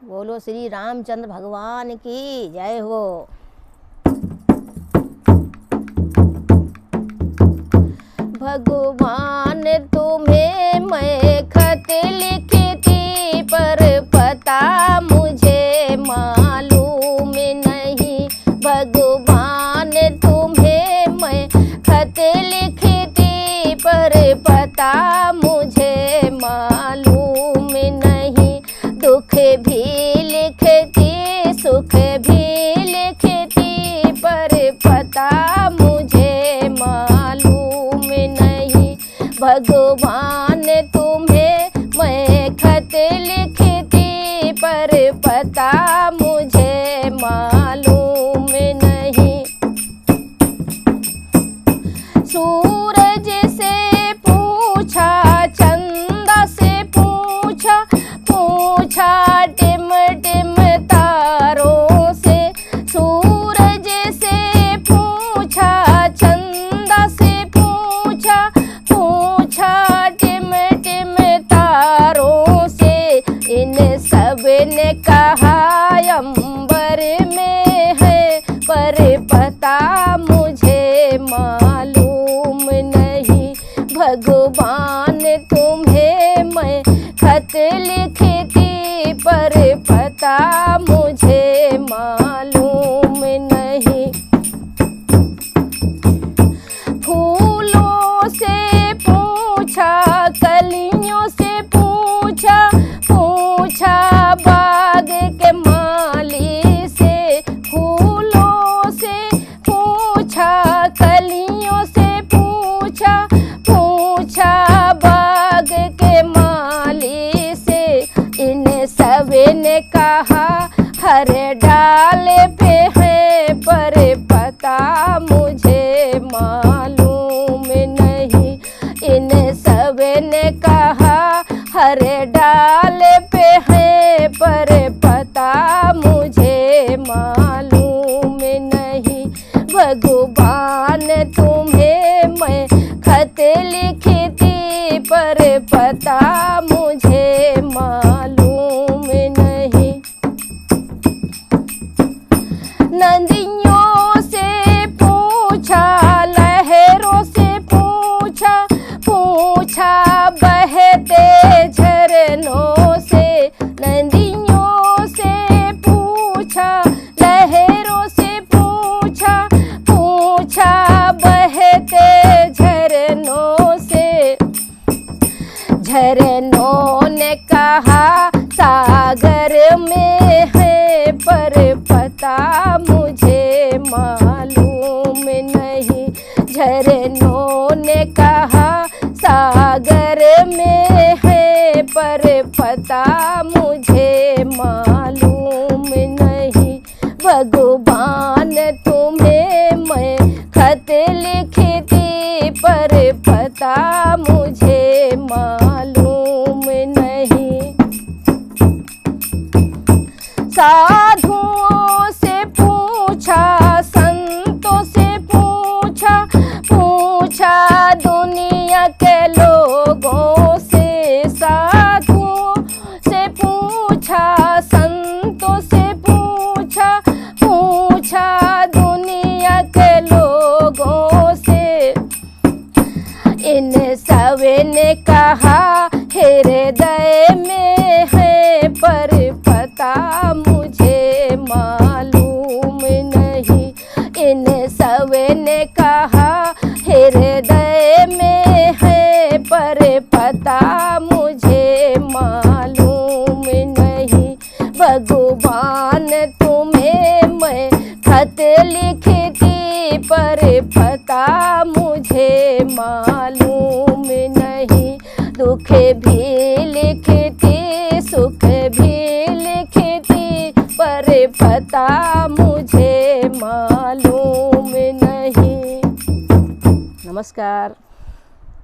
बोलो श्री रामचंद्र भगवान की जय हो। भगवान तुम्हें मैं खत लिखती पर पता मुझे मालूम नहीं। भगवान तुम्हें मैं खत लिखती पर पता मुझे मालूम नहीं। दुख भी लिखती सुख भी लिखती पर पता मुझे मालूम नहीं। भगवान तुम्हें मैं खत लिखती पर पता मुझे मालूम नहीं। सूरज से पूछा चंदा से पूछा पूछा टिम टिम तारों से। सूरज से पूछा चंदा से पूछा पूछा टिम टिम तारों से। इन सब ने कहा अंबर में है पर पता मुझे मालूम नहीं। भगवान तुम्हें मैं खत लिखती पर पता मुझे मालूम नहीं। फूलों से पूछा कलियों से पूछा पूछा बाग के माली से। फूलों से पूछा कलियों से पूछा पूछा बाग के माली से। इन सब ने कहा हर डाल पे है पर पता मुझे मालूम नहीं। इन सब ने कहा हर डाल पे है पर पता मुझे मालूम नहीं। भगवान तुम्हें मैं खत लिखती पर पता मुझे मालूम नहीं। नदियों से पूछा लहरों से पूछा पूछा बहते झरनों से। नदियों से पूछा लहरों से पूछा पूछा बहते झरनों से। झरनों ने कहा सागर में है पर पता मुझे मालूम नहीं। झरनों ने कहा सागर में है पर पता मुझे मालूम नहीं। भगवान तुम्हें मैं खत लिखती पर पता मुझे मालूम नहीं। साधुओं से पूछा संतों से पूछा पूछा दुनिया के लोगों से। साधुओं से पूछा संतों से पूछा पूछा दुनिया के लोगों से। इन सब ने कहा हृदय में है पर पता मुझे मालूम नहीं। इन सब ने कहा हृदय में है पर पता मुझे मालूम नहीं। भगवान तुम्हें मैं खत लिखती पर पता मुझे मालूम नहीं। दुख भी लिखती सुख भी लिखती पर पता मुझे मालूम नहीं। नमस्कार।